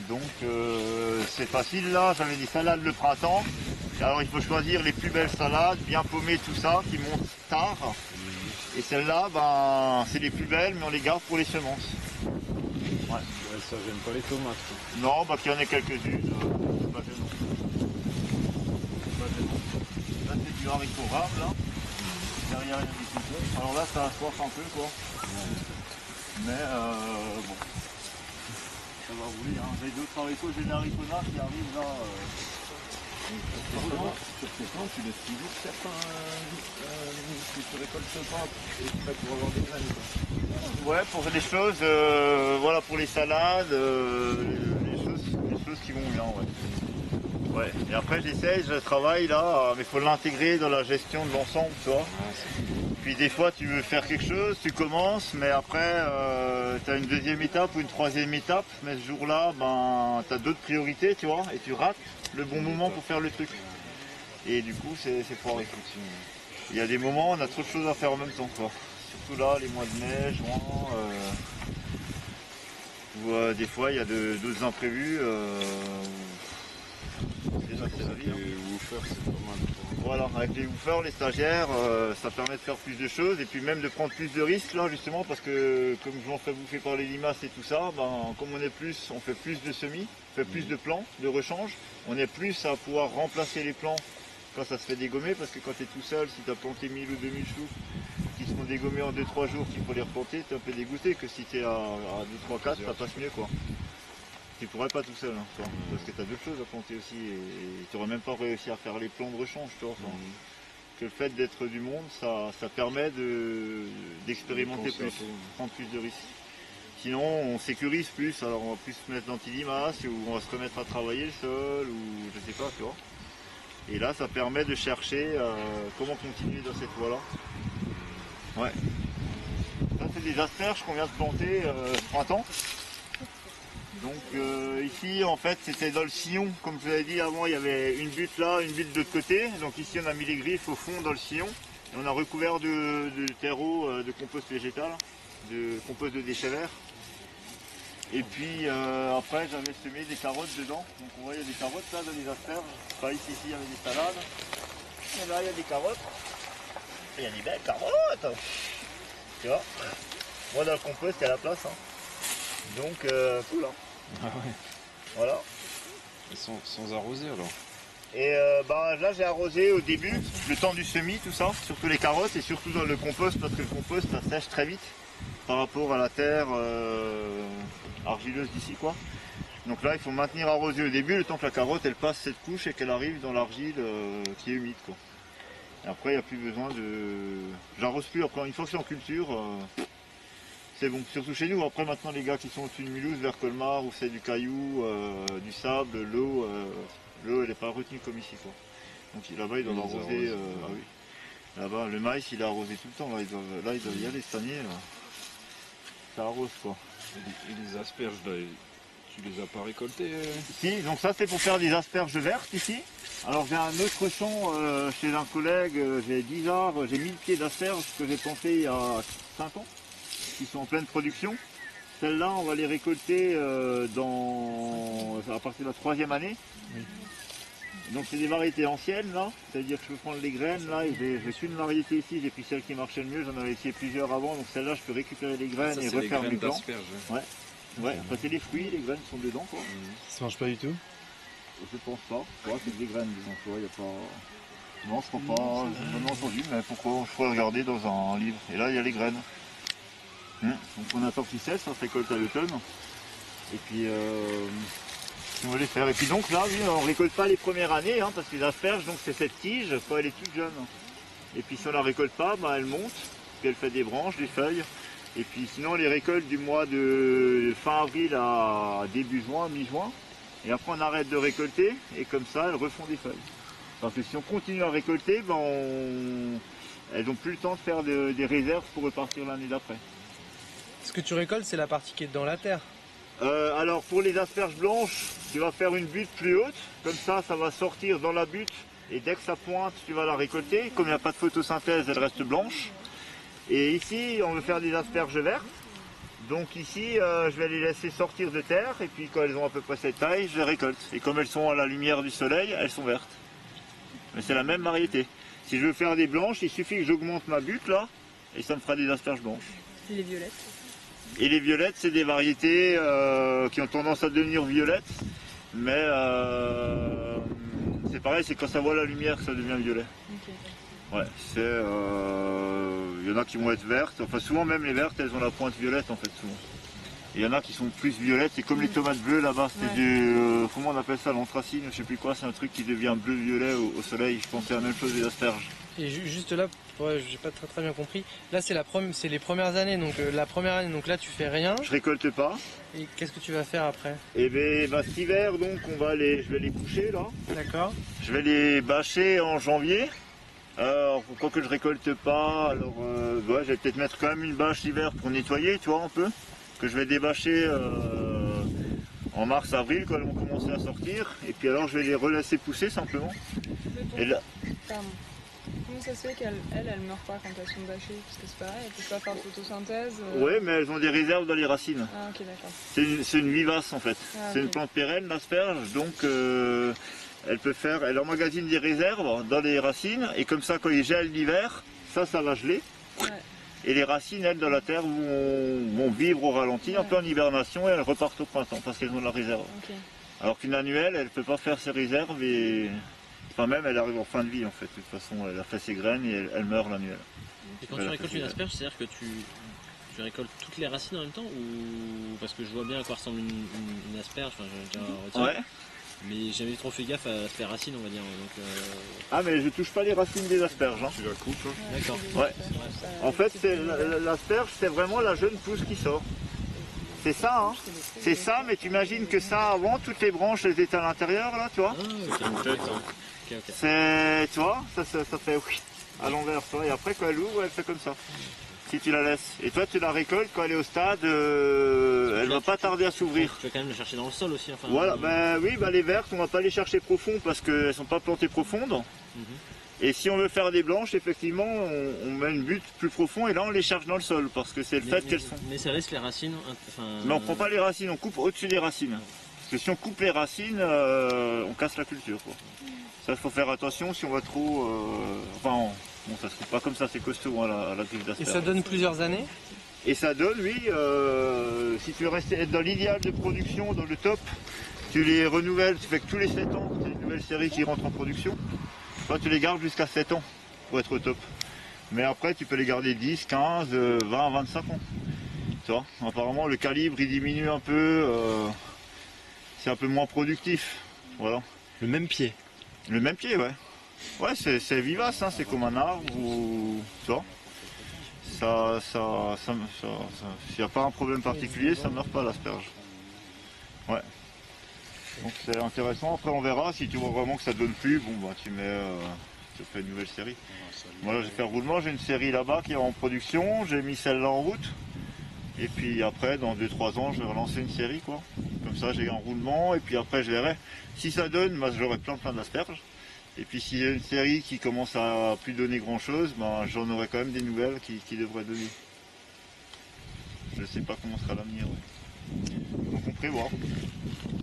Donc c'est facile là, j'avais des salades le printemps. Alors il faut choisir les plus belles salades, bien paumées, tout ça, qui montent tard. Et celles-là, ben, c'est les plus belles, mais on les garde pour les semences. Ouais, ça gêne pas les tomates. Non, bah qu'il y en ait quelques-unes, c'est pas gênant. Là c'est du haricot rame là. Derrière il y a des petits. Alors là ça soif un peu quoi. Mais bon. Ça va rouler, hein. J'ai d'autres haricots, j'ai des haricots noirs qui arrivent là. Sur ces plants, tu laisses toujours certains que tu récoltes pas et tu vas pour avoir des graines. Ouais, pour des choses, voilà, pour les salades, les choses qui vont bien, ouais. Ouais. Et après j'essaye, je travaille là, mais il faut l'intégrer dans la gestion de l'ensemble, tu vois. Puis des fois tu veux faire quelque chose, tu commences, mais après tu as une deuxième étape ou une troisième étape, mais ce jour-là, ben, tu as d'autres priorités, tu vois, et tu rates le bon moment pour faire le truc. Et du coup c'est foiré. Il y a des moments où on a trop de choses à faire en même temps, quoi. Surtout là, les mois de mai, juin, où des fois il y a d'autres imprévus. C'est la vie, hein. Voilà, avec les woofers, les stagiaires, ça permet de faire plus de choses et puis même de prendre plus de risques là justement parce que comme je m'en fais bouffer par les limaces et tout ça, ben, comme on est plus, on fait plus de semis, on fait plus de plants, de rechange, on est plus à pouvoir remplacer les plants quand ça se fait dégommer parce que quand tu es tout seul, si tu as planté 1000 ou 2000 choux qui se font dégommer en 2-3 jours qu'il faut les replanter, tu es un peu dégoûté que si tu es à 2, 3, 4, ça passe mieux quoi. Tu pourrais pas tout seul, hein, toi, parce que tu as d'autres choses à planter aussi et tu n'aurais même pas réussi à faire les plans de rechange. Toi, que le fait d'être du monde, ça permet d'expérimenter plus, prendre plus de risques. Sinon, on sécurise plus, alors on va plus se mettre d'anti-limaces ou on va se remettre à travailler le sol ou je sais pas, tu vois. Et là, ça permet de chercher comment continuer dans cette voie-là. Ouais. Ça, c'est des asperges qu'on vient de planter ce printemps. Donc ici en fait c'était dans le sillon, comme je vous avais dit avant il y avait une butte là, une butte de l'autre côté, donc ici on a mis les griffes au fond dans le sillon et on a recouvert de terreau de compost végétal, de compost de déchets verts. Et puis après j'avais semé des carottes dedans, donc on voit il y a des carottes là dans les asperges, pas ici il y avait des salades, et là il y a des carottes, et il y a des belles carottes, tu vois, moi dans le compost il y a la place, hein. Donc cool hein. Ah ouais. Voilà. Et sans arroser alors. Et bah, là j'ai arrosé au début, le temps du semis, tout ça, surtout les carottes et surtout dans le compost parce que le compost ça sèche très vite par rapport à la terre argileuse d'ici quoi. Donc là il faut maintenir arrosé au début le temps que la carotte elle passe cette couche et qu'elle arrive dans l'argile qui est humide quoi. Et après il n'y a plus besoin de... J'arrose plus après, une fois que c'est en culture, c'est bon, surtout chez nous. Après maintenant les gars qui sont au-dessus de Mulhouse, vers Colmar, où c'est du caillou, du sable, l'eau elle n'est pas retenue comme ici quoi. Donc là-bas ils doivent arroser. Ah oui. Là-bas le maïs il est arrosé tout le temps, là ils doivent y aller cette année. Là. Ça arrose quoi. Et les asperges là, tu les as pas récoltées Si, donc ça c'est pour faire des asperges vertes ici. Alors j'ai un autre champ chez un collègue, j'ai 10 arbres, j'ai 1000 pieds d'asperges que j'ai plantés il y a 5 ans, qui sont en pleine production. Celles-là, on va les récolter à partir de la 3e année. Oui. Donc c'est des variétés anciennes là, c'est-à-dire que je peux prendre les graines là, et j'ai qu'une variété ici, j'ai pris celle qui marchait le mieux, j'en avais essayé plusieurs avant, donc celle-là je peux récupérer les graines et refaire mes plants. Ouais. Ouais, enfin c'est les fruits, les graines sont dedans quoi. Ça se mange pas du tout? Je pense pas, ouais, c'est des graines disons, tu vois, il n'y a pas... Non, je crois pas, j'ai jamais entendu, mais pourquoi je pourrais regarder dans un livre. Et là il y a les graines. Donc on attend qu'ils sèchent, ça se récolte à l'automne. Et puis si on veut les faire. Et puis donc là, oui, on récolte pas les premières années, hein, parce que les asperges, donc c'est cette tige, quand elle est toute jeune. Et puis si on la récolte pas, bah, elle monte, puis elle fait des branches, des feuilles. Et puis sinon on les récolte du mois de fin avril à début juin, mi-juin. Et après on arrête de récolter, et comme ça elles refont des feuilles. Parce que si on continue à récolter, bah, elles n'ont plus le temps de faire des réserves pour repartir l'année d'après. Ce que tu récoltes, c'est la partie qui est dans la terre. Alors pour les asperges blanches, tu vas faire une butte plus haute, comme ça va sortir dans la butte et dès que ça pointe, tu vas la récolter. Comme il n'y a pas de photosynthèse, elle reste blanche. Et ici, on veut faire des asperges vertes. Donc ici, je vais les laisser sortir de terre et puis quand elles ont à peu près cette taille, je les récolte. Et comme elles sont à la lumière du soleil, elles sont vertes. Mais c'est la même variété. Si je veux faire des blanches, il suffit que j'augmente ma butte là et ça me fera des asperges blanches. Et les violettes? Et les violettes, c'est des variétés qui ont tendance à devenir violettes. Mais c'est pareil, c'est quand ça voit la lumière que ça devient violet. Ok. Ouais, il y en a qui vont être vertes, enfin souvent même les vertes elles ont la pointe violette en fait souvent. Il y en a qui sont plus violettes, c'est comme les tomates bleues là-bas, c'est du, comment on appelle ça, l'anthracine, je sais plus quoi, c'est un truc qui devient bleu-violet au soleil, je pense que c'est la même chose des asperges. Et juste là, ouais, j'ai pas très bien compris. Là c'est c'est les premières années, donc la première année, donc là tu fais rien. Je récolte pas. Et qu'est-ce que tu vas faire après? Et ben cet hiver donc je vais les coucher là. D'accord. Je vais les bâcher en janvier. Alors, quoi que je récolte pas, alors ouais, je vais peut-être mettre quand même une bâche l'hiver pour nettoyer, tu vois, un peu. Que je vais débâcher en mars-avril quand elles vont commencer à sortir. Et puis alors, je vais les relaisser pousser simplement. Et là, Pardon. Comment ça se fait qu'elles meurent pas quand elles sont bâchées? Parce que c'est pareil, elles peuvent pas faire de photosynthèse. ouais, mais elles ont des réserves dans les racines. Ah ok, d'accord. C'est une vivace en fait. Ah, c'est ok. une plante pérenne, l'asperge, donc elle emmagasine des réserves dans les racines. Et comme ça, quand il gèle l'hiver, ça va geler. Ouais. Et les racines, elles, dans la terre, vont vivre au ralenti, un peu en hibernation, et elles repartent au printemps, parce qu'elles ont de la réserve. Ok. Alors qu'une annuelle, elle ne peut pas faire ses réserves, et enfin même, elle arrive en fin de vie, en fait. De toute façon, elle a fait ses graines, et elle meurt l'annuelle. Et quand tu récoltes une asperge, c'est-à-dire que tu récoltes toutes les racines en même temps ou parce que je vois bien à quoi ressemble une asperge, enfin j'ai déjà retiré, Ouais. mais j'ai jamais trop fait gaffe à les racines on va dire. Donc, Ah, mais je touche pas les racines des asperges. Hein. Tu la coupes, hein. D'accord. Ouais. En fait, l'asperge, c'est vraiment la jeune pousse qui sort. C'est ça, hein. C'est ça, mais tu imagines que ça, avant, toutes les branches, elles étaient à l'intérieur, là, tu vois. Ah, C'est une tête, hein. ok. C'est, tu vois, ça fait oui, à l'envers, tu vois. Et après, quand elle ouvre, elle fait comme ça. Si tu la laisses. Et toi, tu la récoltes quand elle est au stade, elle va pas tarder à s'ouvrir. Tu vas quand même la chercher dans le sol aussi. Enfin, Voilà, ben oui, les vertes, on va pas les chercher profond parce qu'elles sont pas plantées profondes. Mhm. Et si on veut faire des blanches, effectivement, on met une butte plus profond et là on les cherche dans le sol parce que c'est le fait qu'elles sont. Mais ça laisse les racines. Enfin, Mais on prend pas les racines, on coupe au-dessus des racines. Parce que si on coupe les racines, on casse la culture. Quoi. Ça, il faut faire attention si on va trop. Enfin, bon, ça se coupe pas comme ça, c'est costaud à la griffe Et d'asperge. ça donne plusieurs années? Et ça donne, oui, si tu veux être dans l'idéal de production, dans le top, tu les renouvelles, tu fais que tous les 7 ans, c'est une nouvelle série qui rentre en production. Toi, tu les gardes jusqu'à 7 ans pour être au top. Mais après, tu peux les garder 10, 15, 20, 25 ans. Tu vois, apparemment, le calibre, il diminue un peu, c'est un peu moins productif. Voilà. Le même pied. Le même pied, ouais. Ouais, c'est vivace, hein, c'est comme un arbre ou tu vois. S'il n'y a pas un problème particulier, ça ne meurt pas l'asperge. Ouais. Donc c'est intéressant. Après on verra si tu vois vraiment que ça donne plus, bon bah tu fais une nouvelle série. Voilà, j'ai fait un roulement, j'ai une série là-bas qui est en production, j'ai mis celle-là en route. Et puis après, dans 2-3 ans, je vais relancer une série quoi. Comme ça j'ai un roulement et puis après je verrai. Si ça donne, bah, j'aurai plein d'asperges. Et puis s'il y a une série qui commence à plus donner grand chose, ben, j'en aurai quand même des nouvelles qui devraient donner. Je ne sais pas comment sera l'avenir. Ouais. Donc on prévoit.